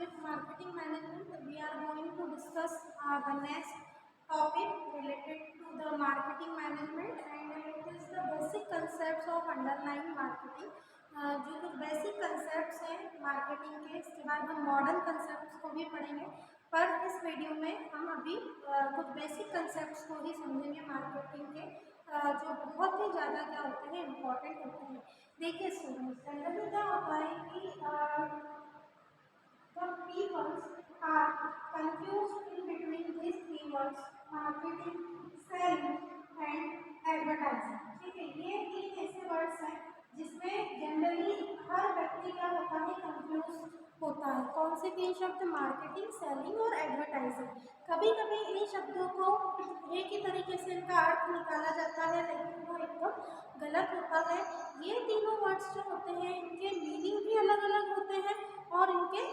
with marketing management. We are going to discuss the next topic related to the marketing management, and it is the basic concepts of underlying marketing. जो कुछ basic concept हैं marketing के, इसके बाद हम modern concept को भी पढ़ेंगे, पर इस वीडियो में हम अभी कुछ बेसिक कंसेप्ट को ही समझेंगे मार्केटिंग के, जो बहुत ही ज़्यादा क्या होते हैं, इम्पॉर्टेंट होते हैं। देखिए स्टूडेंट्स, जनरली क्या होता है कि the peoples are confused in between these keywords marketing, selling and advertising। ठीक है, ये तीन ऐसे वर्ड्स हैं जिसमें जनरली हर व्यक्ति क्या होता है, कंफ्यूज होता है। कौन से तीन शब्द? मार्केटिंग, सेलिंग और एडवर्टाइजिंग। कभी कभी इन शब्दों को एक ही तरीके से इनका अर्थ निकाला जाता है, लेकिन वो एकदम गलत होता है। ये तीनों वर्ड्स जो होते हैं इनके मीनिंग भी अलग अलग होते हैं और इनके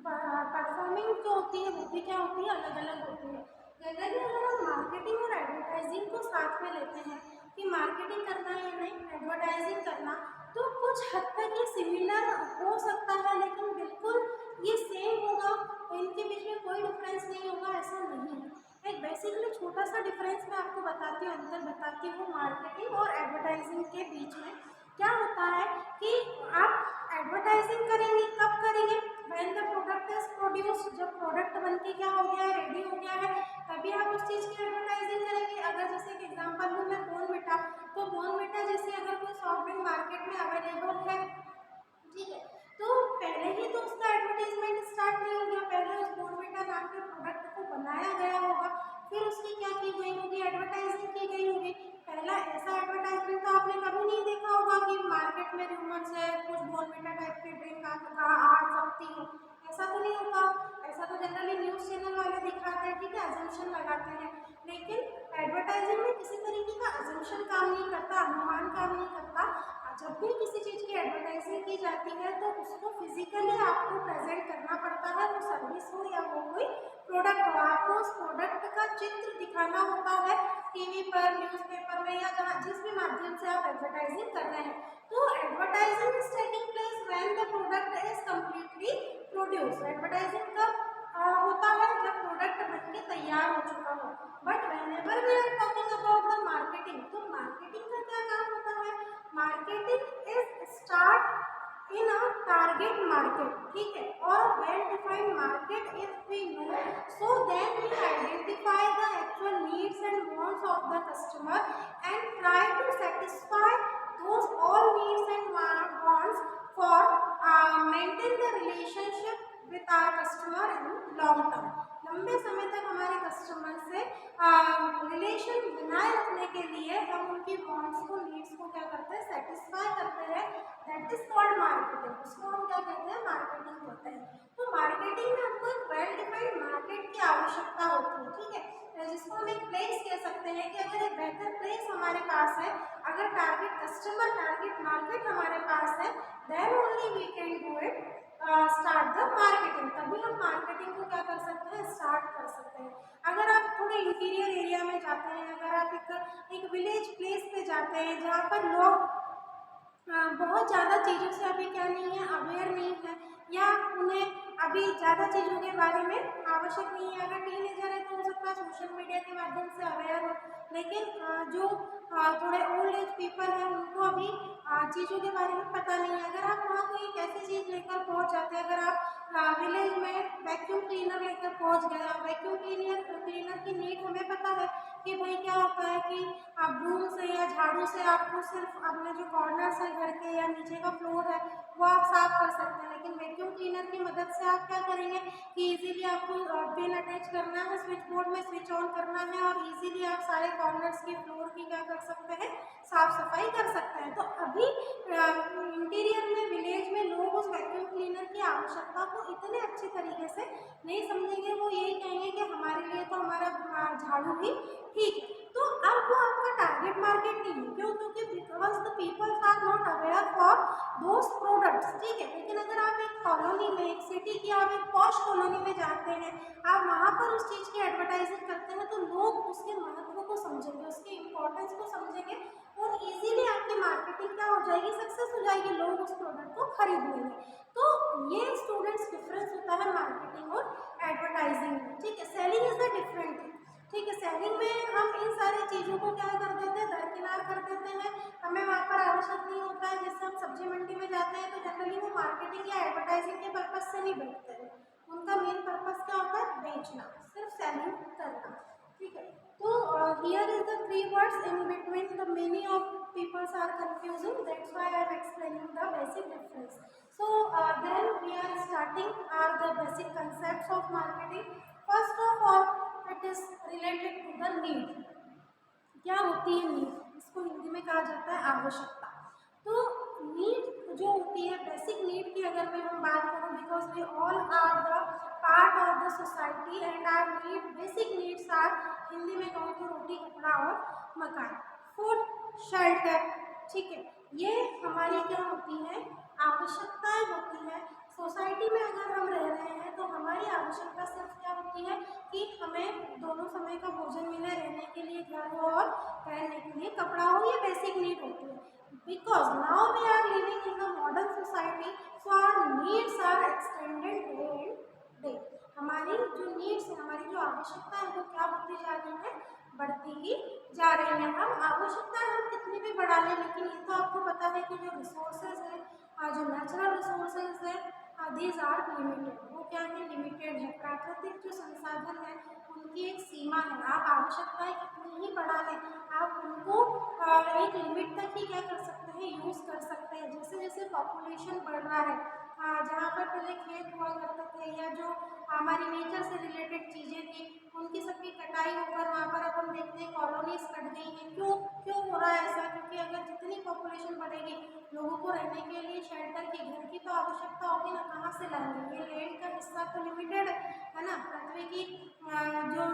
परफॉर्मिंग जो होती है वो भी क्या होती है, अलग अलग होती है। जनरली अगर हम मार्केटिंग और एडवर्टाइजिंग को साथ में लेते हैं कि मार्केटिंग करना है या नहीं, एडवर्टाइजिंग करना, तो कुछ हद तक ये सिमिलर हो सकता है, लेकिन बिल्कुल ये सेम होगा, इनके बीच में कोई डिफरेंस नहीं होगा, ऐसा नहीं है। एक बेसिकली छोटा सा डिफरेंस मैं आपको बताती हूँ, अंतर बताती हूँ मार्केटिंग और एडवर्टाइजिंग के बीच में। क्या होता है कि आप एडवर्टाइजिंग करेंगे, कब करेंगे? When the product is produced, जब प्रोडक्ट बनके क्या हो गया है, रेडी हो गया है, तभी आप उस चीज़ की एडवर्टाइजिंग करेंगे। अगर जैसे एक एग्जांपल लूँ मैं, बॉर्नविटा, तो बॉर्नविटा जैसे अगर कोई सॉफ्ट ड्रिंक मार्केट में अवेलेबल है, ठीक है, तो पहले ही तो उसका एडवर्टाइजमेंट स्टार्ट नहीं हो गया, पहले उस बॉर्नविटा नाम के प्रोडक्ट को बनाया गया होगा, फिर उसकी क्या की गई होगी, एडवर्टाइजिंग की गई होगी। पहला ऐसा एडवर्टाइजमेंट तो आपने कभी नहीं देखा होगा कि मार्केट में रूमर्स है कुछ बॉर्नविटा टाइप की ड्रिंक आ सकती है, ऐसा तो नहीं होता। ऐसा तो जनरली न्यूज़ चैनल वाले दिखाते हैं, ठीक है, अजम्पशन लगाते हैं, लेकिन एडवर्टाइजिंग में किसी तरीके का अजम्पशन काम नहीं करता, अनुमान काम नहीं करता। जब भी किसी चीज़ की एडवर्टाइजिंग की जाती है तो उसको फिजिकली आपको प्रेजेंट करना पड़ता है, वो सर्विस हो या वो कोई प्रोडक्ट हो, आपको उस प्रोडक्ट का चित्र दिखाना होता है टीवी पर, न्यूज़पेपर में, या जहाँ जिस भी माध्यम से आप एडवर्टाइजिंग कर रहे हैं। तो advertising is taking place when the product is completely produce. Advertising कब होता है? जब प्रोडक्ट बनके तैयार हो चुका हो। But whenever we are talking about the marketing, तो मार्केटिंग का क्या काम होता है? Marketing is start in a target market, ठीक है, और well defined market if we know, so then we identify the actual needs and wants of the customer and try to satisfy those all needs and wants for maintain the relationship with our customer in long term. लंबे समय तक हमारे customer से relation बनाए रखने के लिए हम उनकी वांट्स को, नीड्स को क्या करते हैं, सेटिस्फाई करते हैं। That is called marketing. उसको हम क्या कहते हैं, मार्केटिंग कहते हैं। तो मार्केटिंग में हमको एक वेल डिफाइंड मार्केट की आवश्यकता होती है, ठीक है, जिसको हम एक प्लेस कह सकते हैं कि अगर एक बेहतर प्लेस हमारे पास है, अगर टारगेट कस्टमर, टारगेट मार्केट हमारे पास है, then only we can do it start the marketing. तभी हम मार्केटिंग को क्या कर सकते हैं, स्टार्ट कर सकते हैं। अगर आप थोड़े इंटीरियर एरिया में जाते हैं, अगर आप एक विलेज प्लेस पे जाते हैं जहाँ पर लोग बहुत ज़्यादा चीज़ों से अभी क्या नहीं है, अवेयर नहीं है, या उन्हें अभी ज़्यादा चीज़ों के बारे में आवश्यक नहीं है। अगर टीनेजर है तो हो सकता है सोशल मीडिया के माध्यम से अवेयर हो, लेकिन जो थोड़े ओल्ड एज पीपल हैं उनको अभी चीज़ों के बारे में पता नहीं है। अगर आप वहाँ कोई एक ऐसी चीज़ लेकर पहुँच जाते हैं, अगर आप विलेज में वैक्यूम क्लीनर लेकर पहुँच गए, वैक्यूम क्लीनर की नीड हमें पता है कि भाई क्या होता है कि आप ब्रूम से या झाड़ू से आपको सिर्फ अपने जो कॉर्नर्स है घर के या नीचे का फ्लोर है वो आप साफ कर सकते हैं, लेकिन वैक्यूम क्लीनर की मदद से आप क्या करेंगे कि इजीली आपको पिन अटैच करना है, स्विच बोर्ड में स्विच ऑन करना है और इजीली आप सारे कॉर्नर्स की फ्लोर की क्या कर सकते हैं, साफ सफाई कर सकते हैं। तो अभी इंटीरियर में, विलेज में लोग उस वैक्यूम क्लीनर की आवश्यकता को इतने अच्छे तरीके से नहीं समझेंगे, वो यही कहेंगे कि हमारे लिए तो हमारा झाड़ू ही ठीक है। तो अब वो आपका टारगेट मार्केट नहीं है, क्यों? क्योंकि because the people are not aware for those products, ठीक है। लेकिन अगर आप एक कॉलोनी में, एक सिटी की आप एक पॉश कॉलोनी में जाते हैं, आप वहाँ पर उस चीज़ की एडवर्टाइजिंग करते हैं, तो लोग उसके महत्व को समझेंगे, उसके इम्पोर्टेंस को समझेंगे और इजीली आपकी मार्केटिंग क्या हो जाएगी, सक्सेस हो जाएगी, लोग उस प्रोडक्ट को खरीद लेंगे। तो ये स्टूडेंट्स डिफरेंस होता है सेलिंग में हम इन सारी चीज़ों को क्या कर देते हैं, दरकिनार कर देते हैं, हमें वहाँ पर आवश्यक नहीं होता है। जैसे हम सब्जी मंडी में जाते हैं तो जनरली वो मार्केटिंग या एडवर्टाइजिंग के पर्पज से नहीं बैठते हैं, उनका मेन पर्पज क्या होता है, बेचना, सिर्फ सेलिंग करना, ठीक है। तो here is the 3 words in between the many of peoples are confusing, that's why I am explaining the basic difference. So then we are starting are the basic concepts of marketing. First of all, it is related to the need. क्या होती है need, इसको हिंदी में कहा जाता है आवश्यकता। तो नीड जो होती है, बेसिक नीड की अगर मैं हम बात करूँ, because we all are the part of the society and are need, basic needs are, Hindi में कहूँ तो रोटी कपड़ा और मकान, फूड शेल्टर, ठीक है, ये हमारी क्या होती है, आवश्यकताएं होती है। सोसाइटी में अगर हम रह रहे हैं तो हमारी आवश्यकता सिर्फ क्या होती है कि हमें दोनों समय का भोजन मिले, रहने के लिए घर हो और पहनने के लिए कपड़ा हो, ये बेसिक नीड होती है। Because now we are living in the modern society, so our needs are extended day and day. हमारी जो नीड्स है, हमारी जो आवश्यकता है वो क्या होती जा रही है, बढ़ती ही जा रही है। हम आवश्यकता हम कितनी भी बढ़ा लें, लेकिन ये तो आपको पता है कि जो रिसोर्सेज है, जो नेचुरल रिसोर्सेज है, दीज आर लिमिटेड, वो क्या है, लिमिटेड है। प्राकृतिक जो संसाधन है उनकी एक सीमा है, आप आवश्यकताएं कितनी ही बढ़ा लें, आप उनको एक लिमिट तक ही क्या कर सकते हैं, यूज़ कर सकते हैं। जैसे जैसे पॉपुलेशन बढ़ रहा है, जहाँ पर पहले खेत हुआ करते थे या जो हमारी नेचर से रिलेटेड चीज़ें थी, उनकी सबकी कटाई होकर वहाँ पर अब हम देखते हैं कॉलोनीज कट गई हैं। क्यों क्यों हो रहा है ऐसा, क्योंकि अगर जितनी पॉपुलेशन बढ़ेगी, लोगों को रहने के लिए शेल्टर की, घर की तो आवश्यकता होगी ना, कहाँ से लाएंगे, ये लैंड का हिस्सा तो लिमिटेड है ना, पृथ्वी की जो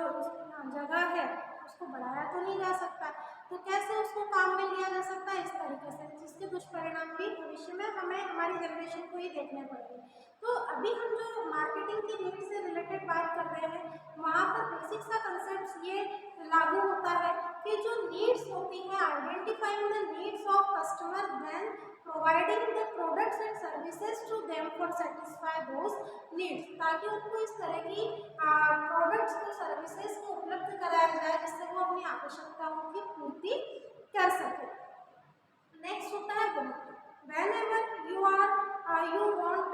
जगह है उसको बढ़ाया तो नहीं जा सकता, तो कैसे उसको काम में लिया जा सकता है, इस तरीके से, जिसके दुष्परिणाम भी भविष्य में हमें हमारी जनरेशन को ही देखने पड़ेंगे। तो अभी हम जो मार्केटिंग की नीड से रिलेटेड बात कर रहे हैं, वहाँ पर बेसिक सा कंसेप्ट ये लागू होता है कि जो नीड्स होती हैं, identifying the needs of customer, then providing the products and services to them for satisfy those needs, ताकि उनको इस तरह की प्रोडक्ट्स को, सर्विसेज को उपलब्ध कराया जाए जिससे वो अपनी आवश्यकताओं की पूर्ति कर सके। नेक्स्ट होता है want. Whenever you want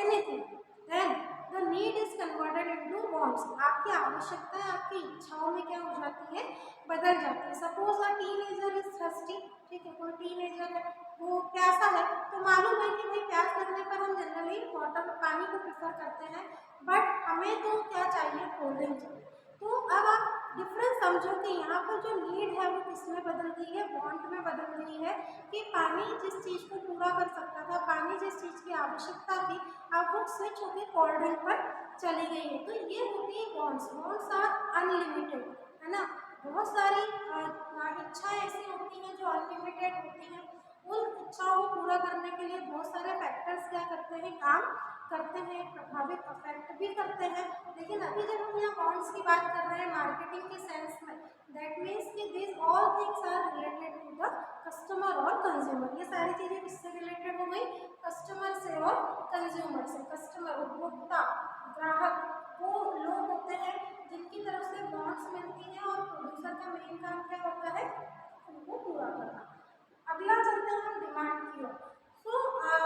anything, then the need is converted into wants. आपकी आवश्यकताएं आपकी इच्छाओं में क्या हो जाती है, बदल जाती है। Suppose a teenager is thirsty, ठीक है, कोई टीनेजर है, वो प्यासा है, तो मालूम है कि भाई प्यास लगने पर हम जनरली वाटर, पानी को प्रेफर करते हैं, बट हमें तो क्या चाहिए, कोल्ड ड्रिंक चाहिए। तो अब आप डिफरेंस समझो कि यहाँ पर जो नीड है वो किस में बदल गई है, वांट में बदल गई है, कि पानी जिस चीज़ को पूरा कर सकता था, पानी जिस चीज़ की आवश्यकता थी, अब वो स्विच होकर कोल्ड ड्रिंक पर चली गई है। तो ये होती है वांट्स। वांट्स आर अनलिमिटेड, है ना, बहुत सारी इच्छाएं ऐसी होती हैं जो अनलिमिटेड होती हैं। उन इच्छाओं को पूरा करने के लिए बहुत सारे फैक्टर्स क्या करते हैं, काम करते हैं, प्रभावित अफेक्ट भी करते हैं। लेकिन अभी जब हम यहाँ वांट्स की बात कर रहे हैं मार्केटिंग के सेंस में, दैट मीन्स कि this all things are related to the customer और कंज्यूमर। ये सारी चीज़ें किससे रिलेटेड हो गई, कस्टमर से और कंज्यूमर से। कस्टमर, उपभोक्ता, ग्राहक, वो लोग होते हैं जिनकी तरफ से वांट्स मिलती हैं, और प्रोड्यूसर का मेन काम क्या होता है, उनको पूरा करना। अगला चलते हैं हम डिमांड की ओर। So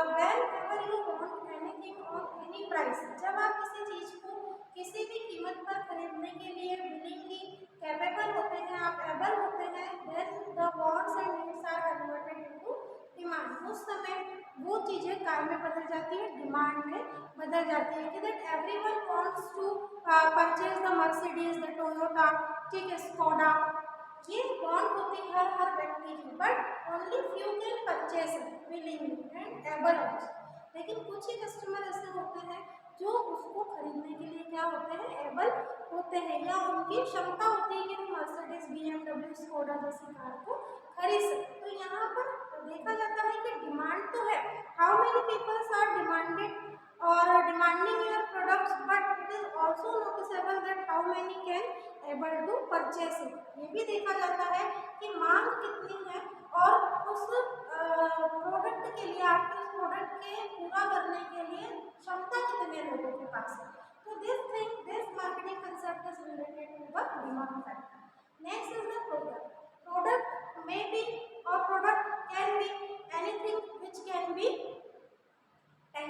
whenever you want anything on any price, जब आप किसी चीज़ को किसी भी कीमत पर खरीदने के लिए विलिंगली कैपेबल होते हैं, आप एबल होते हैं, then the wants and needs are converted into demand. उस समय वो चीज़ें कार में बदल जाती है, डिमांड में बदल जाती है, कि that everyone wants to purchase the Mercedes, the Toyota, ठीक है, स्कोडा। ये वांट होती है हर व्यक्ति की, but only few can purchase it willingly and able also. लेकिन कुछ ही कस्टमर ऐसे होते हैं जो उसको खरीदने के लिए क्या होते हैं, एबल होते हैं, या उनकी क्षमता होती है कि वो मर्सिडीज, BMW, स्कोडा जैसी कार को खरीद सकते। तो यहाँ पर देखा जाता है कि डिमांड तो है, how many peoples are demanded or demanding your products, but it is also noticeable that how many can able to purchase it. ये भी देखा जाता है कि मांग कितनी है और उस प्रोडक्ट के लिए, आपके उस प्रोडक्ट के पूरा करने के लिए क्षमता कितने लोगों के पास है। तो this marketing concept is related to the demand factor.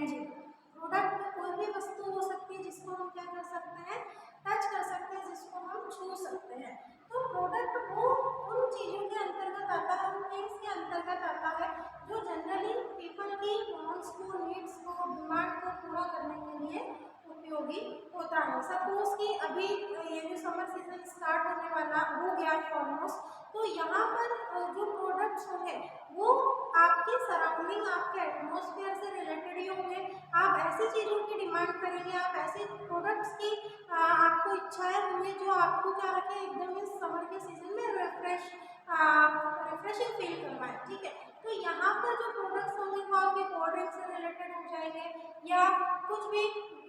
Tangible. Product कोई भी वस्तु हो सकती है जिसको हम क्या कर सकते हैं, टच कर सकते हैं, जिसको हम छू सकते हैं। तो प्रोडक्ट वो उन चीज़ों के अंतर्गत आता है, उन थिंग्स के अंतर्गत आता है जो जनरली पीपल की वांट्स को, नीड्स को, डिमांड को पूरा करने के लिए उपयोगी होता है। सपोज कि अभी ये जो समर सीजन स्टार्ट होने वाला हो गया है ऑलमोस्ट, तो यहाँ पर जो प्रोडक्ट्स होंगे वो आपके सराउंडिंग, आपके एटमॉस्फेयर से रिलेटेड ही होंगे। आप ऐसी चीज़ों की डिमांड करेंगे, आप ऐसे प्रोडक्ट्स की आपको इच्छाएं होंगी जो आपको क्या रखें, एकदम इस समर के सीजन में रिफ्रेशिंग फील करवाएं। ठीक है, तो यहाँ पर जो प्रोडक्ट्स होंगे वो आपके कोल्ड ड्रिंक से रिलेटेड हो जाएंगे या कुछ भी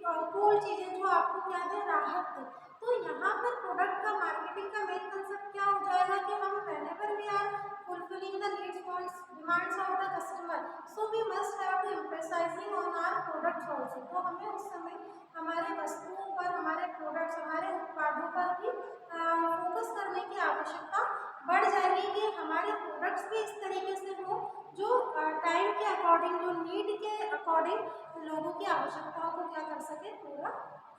कोल्ड चीज़ें जो आपको क्या दें, राहत दें। तो यहाँ पर प्रोडक्ट का मार्केटिंग का मेन कंसेप्ट क्या हो जाएगा कि हम whenever we are fulfilling the needs, wants, demands of the customer, so we must have to emphasizing on our products also। तो हमें उस समय हमारे वस्तुओं पर, हमारे प्रोडक्ट्स, हमारे उत्पादों पर भी फोकस करने की आवश्यकता बढ़ जाएगी कि हमारे प्रोडक्ट्स भी इस तरीके से हो जो टाइम के अकॉर्डिंग, जो नीड के अकॉर्डिंग लोगों की आवश्यकताओं को क्या कर सके, पूरा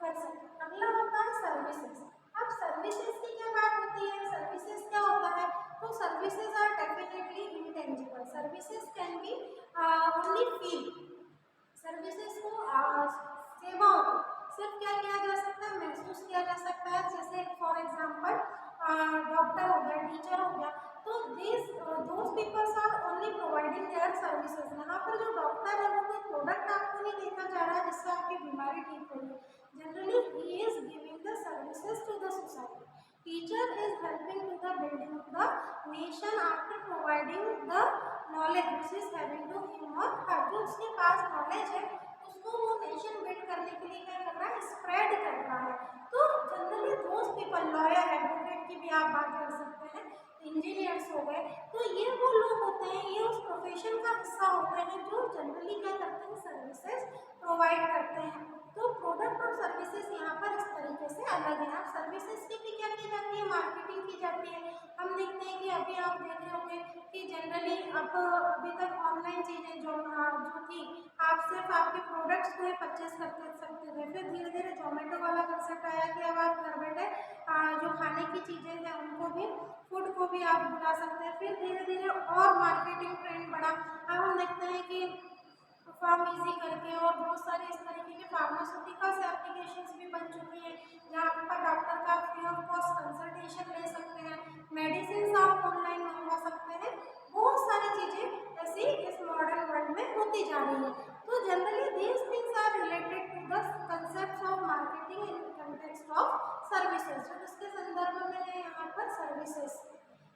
कर सके। अगला होता है सर्विसेज। अब सर्विसेज की क्या बात होती है, सर्विसेज क्या होता है, तो services are definitely intangible. Services can be only feel. Services को सेवाओं को सिर्फ क्या किया जा सकता है, महसूस किया जा सकता है। जैसे फॉर एग्जांपल डॉक्टर हो गया, टीचर हो गया, तो those peoples are only providing their services. यहाँ पर जो डॉक्टर है वो कोई प्रोडक्ट आपको नहीं देखा जा रहा है जिससे आपकी बीमारी ठीक हो रही है। Generally he is giving the services to the society. Teacher is helping to the building of the nation after providing the knowledge which is having to him or her। जो उसके पास नॉलेज है उसको वो नेशन बिल्ड करने के लिए क्या कर रहा है, स्प्रेड कर रहा है। तो generally those people, lawyer, advocate की भी आप बात कर सकते हैं, इंजीनियर्स हो गए, तो ये वो लोग होते हैं, ये उस प्रोफेशन का हिस्सा होते हैं जो जनरली क्या करते हैं, सर्विसेज प्रोवाइड करते हैं। तो प्रोडक्ट और सर्विसेज यहाँ पर इस तरीके से अलग है। अब सर्विसेज की भी क्या की जाती है, मार्केटिंग की जाती है। हम देखते हैं कि अभी आप देख रहे होंगे कि जनरली अब अभी तक ऑनलाइन चीज़ें जो थी, आप सिर्फ आपके प्रोडक्ट्स को ही परचेस कर सकते थे। फिर धीरे धीरे जोमेटो वाला कंसेप्ट आया कि अब आप घर बैठे जो खाने की चीज़ें हैं उनको भी, फूड को भी आप बुला सकते हैं। फिर धीरे धीरे और मार्केटिंग ट्रेंड बढ़ा। अब हम देखते हैं कि फार्म इजी करके और बहुत सारे इस तरीके के फार्मास्यूटिकल्स एप्लीकेशंस भी बन चुकी हैं जहाँ पर डॉक्टर का फ्री ऑफ कॉस्ट कंसल्टेशन ले सकते हैं, मेडिसिन आप ऑनलाइन मंगवा सकते हैं। बहुत सारी चीज़ें ऐसी इस मॉडर्न वर्ल्ड में होती जा रही है। तो generally these things are related to the concept of marketing in context of services. तो इसके संदर्भ में है यहाँ पर सर्विसेज।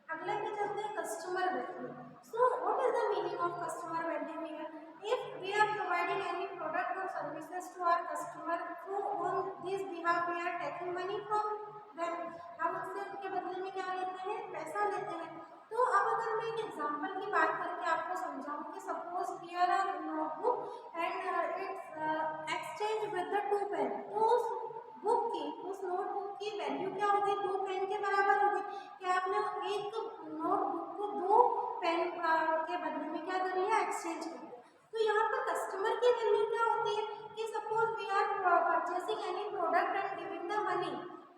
अगले पे चलते हैं customer value. So what is the meaning of customer value here? If we are providing any product or services to our customer, so on this behalf we are taking money from them। हम उससे उनके बदले में क्या लेते हैं, पैसा लेते हैं। तो अब अगर मैं एक एग्जांपल की बात करके आपको समझाऊं कि suppose here a notebook and it's exchange with the 2 pen, तो उस बुक की, उस नोटबुक की वैल्यू क्या होगी, 2 पेन के बराबर होगी। कि आपने एक नोटबुक को 2 पेन के बदले में क्या कर लिया, एक्सचेंज कर लिया। तो यहाँ पर कस्टमर की वैल्यू क्या होती है कि suppose we are purchasing any product and giving the money.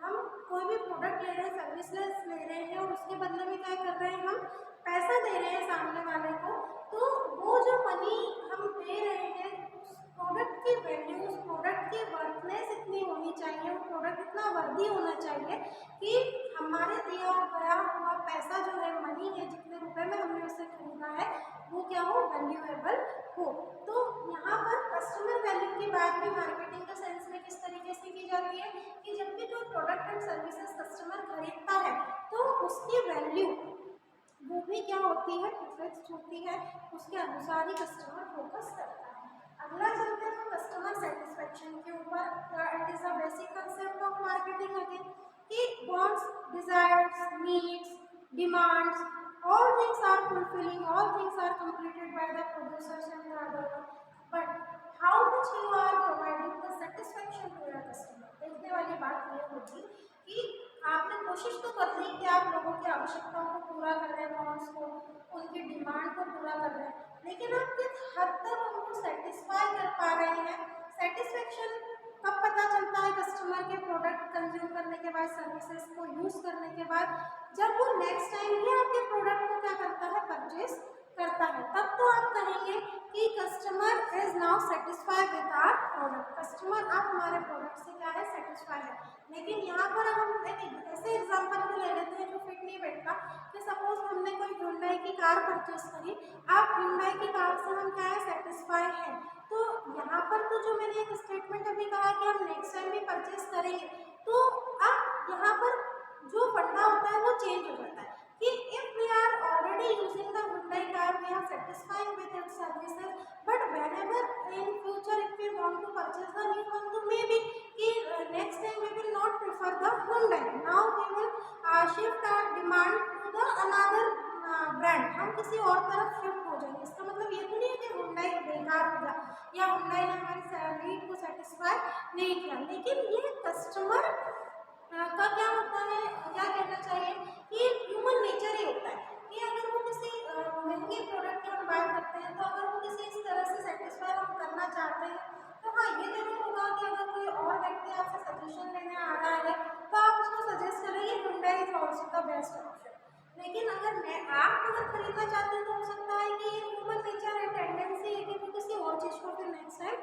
हम कोई भी प्रोडक्ट ले रहे हैं, सर्विसेज ले रहे हैं और उसके बदले में क्या कर रहे हैं, हम पैसा दे रहे हैं सामने वाले को। तो वो जो मनी हम दे रहे हैं, उस प्रोडक्ट की वैल्यू, उस प्रोडक्ट की वर्थनेस इतनी होनी चाहिए, वो प्रोडक्ट इतना वर्दी होना चाहिए कि हमारे दिया गया हुआ पैसा जो है, मनी है, जितने रुपए में हमने उसे खरीदा है, वो क्या हो, वैल्यूएबल हो। तो यहाँ पर कस्टमर वैल्यू की बात भी मार्केटिंग के सेंस में किस तरीके से की जाती है कि जब भी कोई प्रोडक्ट एंड सर्विसेज कस्टमर खरीदता है तो उसकी वैल्यू वो भी क्या होती है, फिक्स्ड होती है, उसके अनुसार ही कस्टमर फोकस करता है। अगला चलते हैं कस्टमर सेटिस्फेक्शन के ऊपर। It is a basic concept of marketing again कि wants, desires, needs, demands, all things are fulfilling, all things are completed by the producers and the other one, but how much you are providing the satisfaction to your customer। देखने वाली बात ये होगी कि आपने कोशिश तो कर ली कि आप लोगों की आवश्यकताओं को पूरा कर रहे हैं, वांट्स को, उनकी डिमांड को पूरा कर रहे हैं, लेकिन आप किस हद तक उनको सेटिस्फाई कर पा रहे हैं। सेटिस्फेक्शन कब पता चलता है कस्टमर के प्रोडक्ट कंज्यूम करने के बाद, सर्विसेज को यूज करने के बाद, जब वो नेक्स्ट टाइम भी आपके प्रोडक्ट को क्या करता है, परचेज करता है, तब तो आप कहेंगे कि customer is now satisfied with our product, customer आप हमारे प्रोडक्ट से क्या है, सेटिस्फाइड है। लेकिन यहाँ पर हम एक ऐसे एग्जांपल को ले लेते हैं जो फिट नहीं बैठता कि सपोज हमने कोई Hyundai की कार परचेस करी, आप Hyundai की कार से हम क्या है, सेटिस्फाइड हैं, तो यहाँ पर तो जो मैंने एक स्टेटमेंट अभी कहा कि हम नेक्स्ट टाइम भी परचेस करेंगे, तो अब यहाँ पर जो फंडा होता है वो चेंज हो जाता है कि if we are already using the Hyundai car, we are satisfied with its services, but whenever in future if we want to purchase the new one, तो maybe कि next time we will not prefer the Hyundai, now we will shift our demand to the another brand, हम किसी और तरफ shift हो जाएंगे। इसका मतलब ये तो नहीं है कि Hyundai बेकार हो गया या Hyundai ने हमारी नीड को सेटिस्फाई नहीं किया, लेकिन ये कस्टमर का क्या होता है, क्या कहना चाहिए कि ह्यूमन नेचर ही होता है कि अगर वो किसी महंगे प्रोडक्ट की हम बात करते हैं, तो अगर वो किसी इस तरह से सेटिस्फाई हम करना चाहते हैं, तो हाँ ये जरूर होगा कि अगर कोई और व्यक्ति आपसे सजेशन लेने आ रहा है तो आप उसको सजेस्ट करेंगे Hyundai is also the best option. लेकिन अगर खरीदना चाहते हैं तो हो सकता है कि ये ह्यूमन नेचर है, टेंडेंसी है कि वो किसी और चीज़ को फिर नेक्स्ट टाइम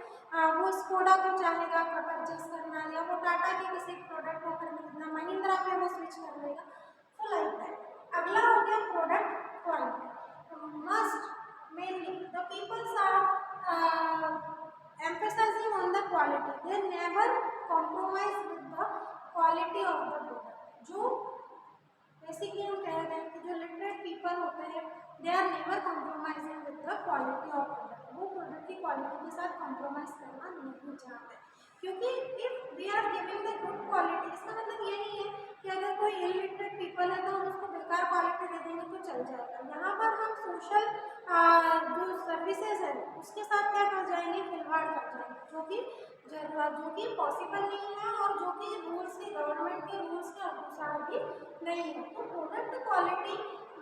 वो स्कोडा को चाहेगा परचेज करना, या वो टाटा के किसी प्रोडक्ट को खरीदना, महिंद्रा में वो स्विच कर लेगा, तो लाइक दैट। अगला हो गया product quality. Must mainly the peoples are emphasizing on the quality, they never compromise with the quality of the product। जो बेसिकली हम कह रहे हैं कि जो लिटरेट पीपल होते हैं they are never compromising with the quality of product, वो प्रोडक्ट की क्वालिटी के साथ कॉम्प्रोमाइज करना नहीं चाहते, क्योंकि if we are giving the good quality, इसका मतलब ये नहीं है कि अगर कोई इलिटरेट पीपल है तो हम उसको बेकार क्वालिटी दे देंगे तो चल जाएगा। यहाँ पर हम सोशल जो सर्विसेज है उसके साथ क्या कर जाएंगे, खिलवाड़ कर जाएंगे, जो कि पॉसिबल नहीं है और जो कि रूल्स के, गवर्नमेंट के रूल्स के अनुसार भी नहीं है। तो product quality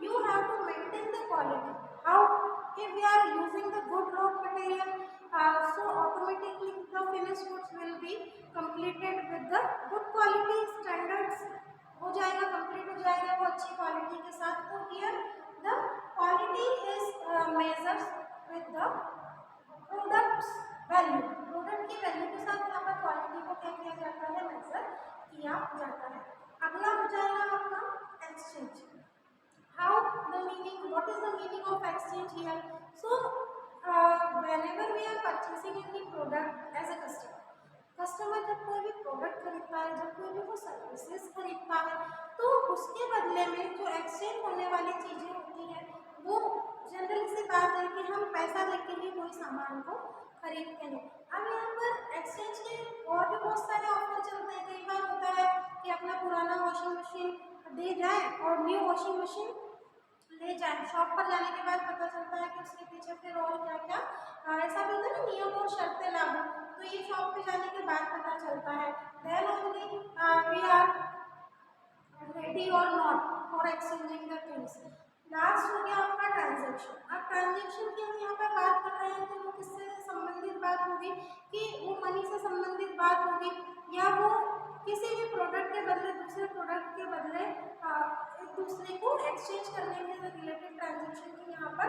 you have to maintain the quality, how, if we are using the good raw material, so automatically the finished goods will be completed with the good quality standards, हो जाएगा, complete हो जाएगा वो अच्छी quality के साथ। तो here the quality is measures with the products value, product की वैल्यू के साथ यहाँ पर क्वालिटी को क्या किया जाता है, मेजर किया जाता है। अगला हो जाएगा आपका exchange. How the meaning, what is the meaning of exchange here? So whenever we are purchasing any product as a customer जब कोई भी प्रोडक्ट खरीदता है, जब कोई भी वो सर्विसेज खरीदता है, तो उसके बदले में जो एक्सचेंज होने वाली चीज़ें होती हैं वो जनरली सी बात है कि हम पैसा देके ही कोई सामान को खरीदते हैं। अब यहाँ पर एक्सचेंज के और भी बहुत सारे ऑफर चलते हैं। कई बार होता है कि अपना पुराना वॉशिंग मशीन दे जाए और न्यू वॉशिंग मशीन ले जाए, शॉप पर जाने के बाद पता चलता है कि उसके पीछे फिर और क्या क्या ऐसा भी होता है ना, नियम और शर्तें लागू, तो ये शॉप पे जाने के बाद पता चलता है। Then only we are ready or not for exchanging the things. Last हो गया आपका ट्रांजैक्शन। अब ट्रांजैक्शन की हम यहाँ पर बात कर रहे हैं तो वो किससे संबंधित बात होगी, कि वो मनी से संबंधित बात होगी, या वो किसी भी प्रोडक्ट के बदले दूसरे प्रोडक्ट के बदले एक दूसरे को एक्सचेंज करने के रिलेटेड ट्रांजैक्शन की यहाँ पर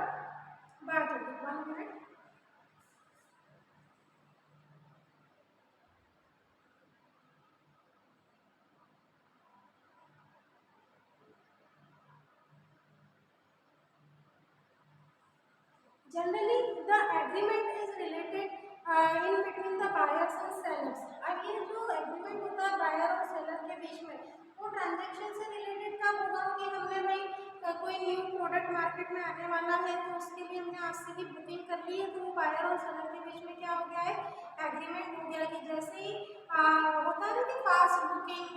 बात होगी। 1 minute. Generally, the agreement is related in between the buyers and sellers। अब ये जो एग्रीमेंट होता है बायर और सेलर के बीच में, वो ट्रांजैक्शन से रिलेटेड कब होगा कि हमने भाई कोई न्यू प्रोडक्ट मार्केट में आने वाला है तो उसके लिए हमने आज से ही बुकिंग कर ली है, तो वो बायर और सेलर के बीच में क्या हो गया है, एग्रीमेंट हो गया कि जैसे ही होता है ना कि फास्ट बुकिंग,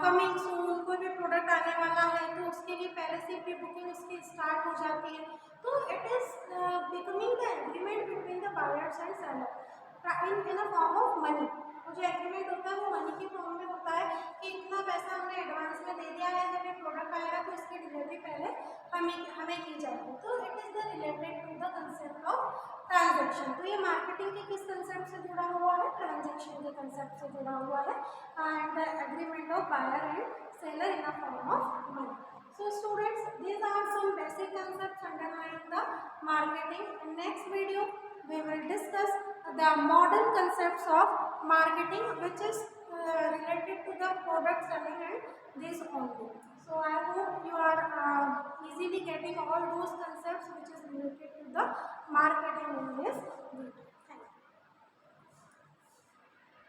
कमिंग सून, कोई भी प्रोडक्ट आने वाला है तो उसके लिए पहले से प्री बुकिंग उसकी स्टार्ट हो जाती है। तो it is becoming the agreement between the buyers and seller in a form of money. वो जो एग्रीमेंट होता है वो मनी के फॉर्म में होता है कि इतना पैसा हमने एडवांस में दे दिया है, जब ये प्रोडक्ट आएगा तो इसकी डिलीवरी पहले हमें की जाएगी। तो it is the related to the concept of transaction. Transaction, तो ये मार्केटिंग के किस कंसेप्ट से जुड़ा हुआ है, ट्रांजैक्शन के कंसेप्ट से जुड़ा हुआ है, and the agreement of buyer and seller in a form of money. So students, these are some basic concepts underlying the marketing. In next video we will discuss the modern concepts of marketing, which is related to the product selling and this only. So I hope you are easily getting all those concepts which is related to the marketing in this video.